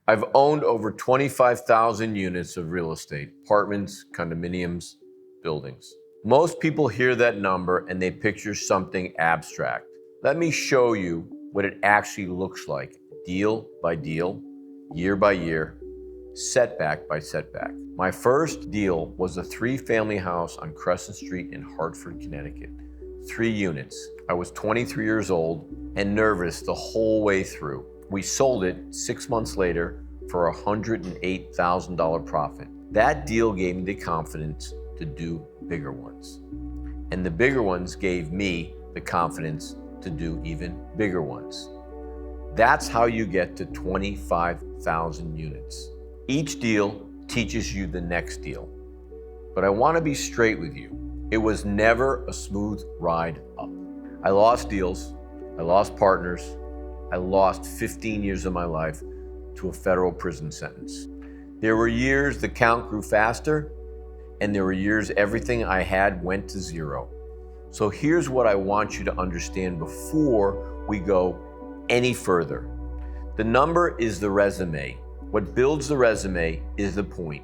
I've owned over 25,000 units of real estate, apartments, condominiums, buildings. Most people hear that number and they picture something abstract. Let me show you what it actually looks like, deal by deal, year by year, setback by setback. My first deal was a 3-family house on Crescent Street in Hartford, Connecticut. 3 units. I was 23 years old and nervous the whole way through. We sold it 6 months later for a $108,000 profit. That deal gave me the confidence to do bigger ones. And the bigger ones gave me the confidence to do even bigger ones. That's how you get to 25,000 units. Each deal teaches you the next deal. But I want to be straight with you. It was never a smooth ride up. I lost deals, I lost partners, I lost 15 years of my life to a federal prison sentence. There were years the count grew faster, and there were years everything I had went to zero. So here's what I want you to understand before we go any further. The number is the resume. What builds the resume is the point,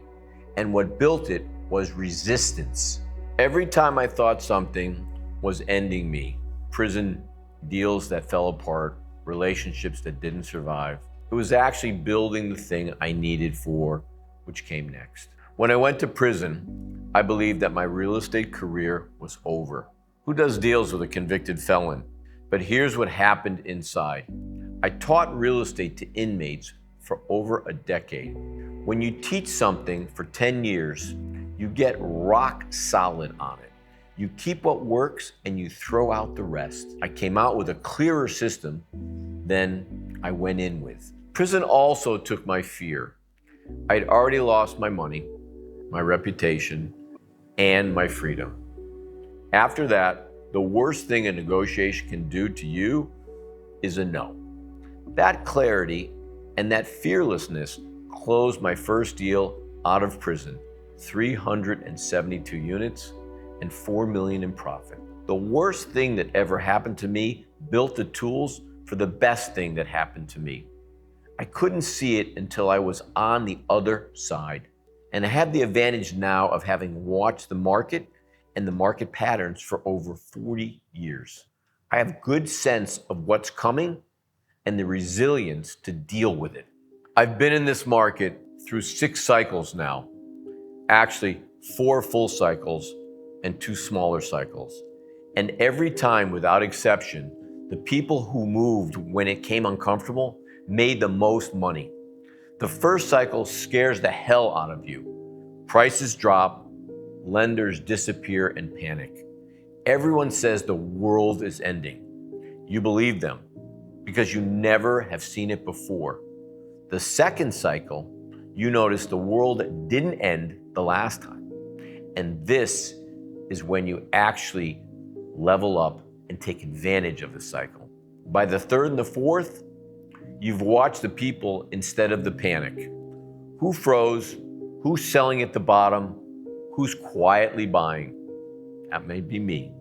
and what built it was resistance. Every time I thought something was ending me, prison, deals that fell apart, relationships that didn't survive, it was actually building the thing I needed for which came next. When I went to prison, I believed that my real estate career was over. Who does deals with a convicted felon? But here's what happened inside. I taught real estate to inmates for over a decade. When you teach something for 10 years, you get rock solid on it. You keep what works and you throw out the rest. I came out with a clearer system than I went in with. Prison also took my fear. I'd already lost my money, my reputation, and my freedom. After that, the worst thing a negotiation can do to you is a no. That clarity and that fearlessness closed my first deal out of prison, 372 units and $4 million in profit. The worst thing that ever happened to me built the tools for the best thing that happened to me. I couldn't see it until I was on the other side. And I have the advantage now of having watched the market and the market patterns for over 40 years. I have good sense of what's coming and the resilience to deal with it. I've been in this market through 6 cycles now. Actually, 4 full cycles and 2 smaller cycles. And every time, without exception, the people who moved when it came uncomfortable made the most money. The first cycle scares the hell out of you. Prices drop, lenders disappear and panic. Everyone says the world is ending. You believe them because you never have seen it before. The second cycle, you notice the world didn't end the last time. And this is when you actually level up and take advantage of the cycle. By the third and the fourth, you've watched the people instead of the panic. Who froze? Who's selling at the bottom? Who's quietly buying? That may be me.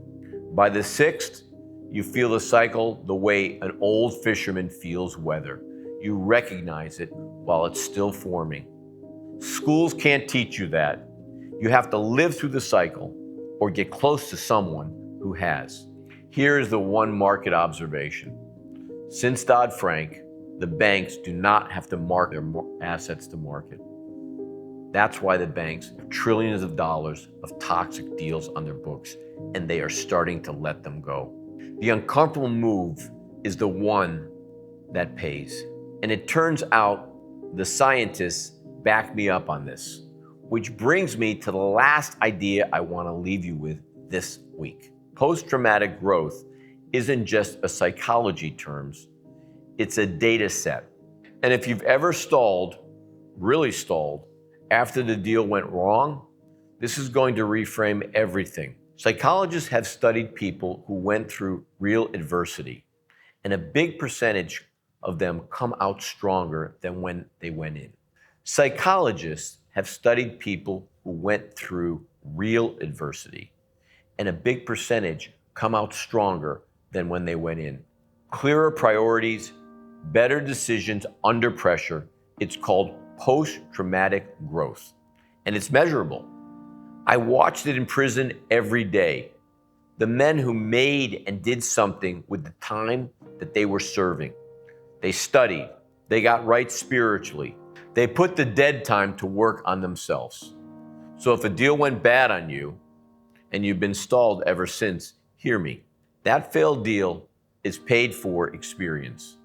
By the 6th, you feel the cycle the way an old fisherman feels weather. You recognize it while it's still forming. Schools can't teach you that. You have to live through the cycle or get close to someone who has. Here is the one market observation. Since Dodd-Frank, the banks do not have to mark their assets to market. That's why the banks have trillions of dollars of toxic deals on their books, and they are starting to let them go. The uncomfortable move is the one that pays. And it turns out the scientists back me up on this, which brings me to the last idea I want to leave you with this week. Post-traumatic growth isn't just a psychology terms, it's a data set. And if you've ever stalled, really stalled, after the deal went wrong, this is going to reframe everything. Psychologists have studied people who went through real adversity, and a big percentage of them come out stronger than when they went in. Psychologists have studied people who went through real adversity, and a big percentage come out stronger than when they went in. Clearer priorities, better decisions under pressure, It's called post-traumatic growth, and it's measurable. I watched it in prison every day. The men who made and did something with the time that they were serving. They studied, they got right spiritually. They put the dead time to work on themselves. So if a deal went bad on you, and you've been stalled ever since, hear me. That failed deal is paid for experience.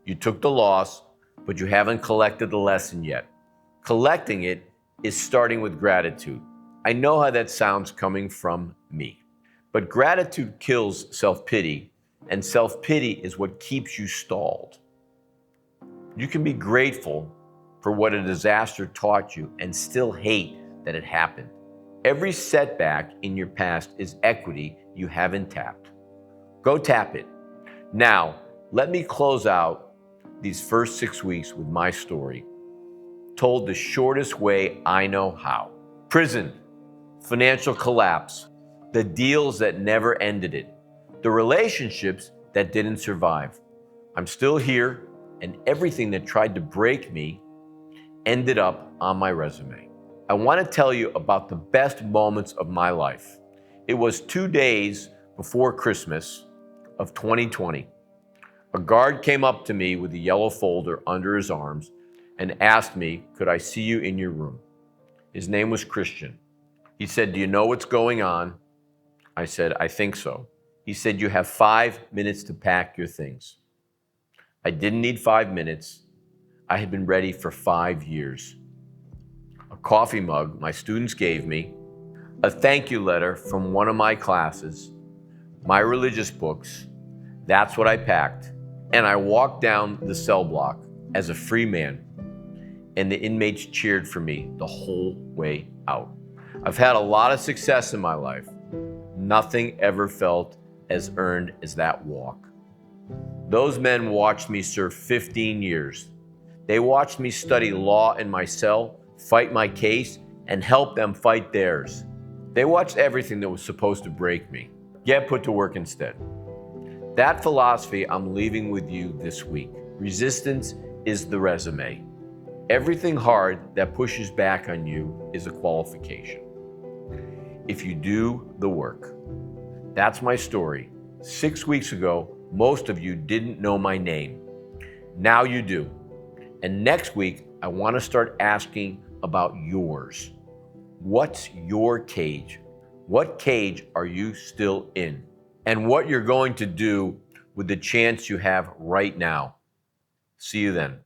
You took the loss, but you haven't collected the lesson yet. Collecting it is starting with gratitude. I know how that sounds coming from me. But gratitude kills self-pity, and self-pity is what keeps you stalled. You can be grateful for what a disaster taught you and still hate that it happened. Every setback in your past is equity you haven't tapped. Go tap it. Now, let me close out these first 6 weeks with my story, told the shortest way I know how. Prison, financial collapse, the deals that never ended it, the relationships that didn't survive. I'm still here, and everything that tried to break me ended up on my resume. I want to tell you about the best moments of my life. It was 2 days before Christmas of 2020. A guard came up to me with a yellow folder under his arms and asked me, could I see you in your room? His name was Christian. He said, do you know what's going on? I said, I think so. He said, you have 5 minutes to pack your things. I didn't need 5 minutes. I had been ready for 5 years. A coffee mug my students gave me, a thank you letter from one of my classes, my religious books. That's what I packed. And I walked down the cell block as a free man, and the inmates cheered for me the whole way out. I've had a lot of success in my life. Nothing ever felt as earned as that walk. Those men watched me serve 15 years. They watched me study law in my cell, fight my case, and help them fight theirs. They watched everything that was supposed to break me get put to work instead. That philosophy I'm leaving with you this week. Resistance is the resume. Everything hard that pushes back on you is a qualification. If you do the work. That's my story. 6 weeks ago, most of you didn't know my name. Now you do. And next week, I want to start asking about yours. What's your cage? What cage are you still in? And what you're going to do with the chance you have right now. See you then.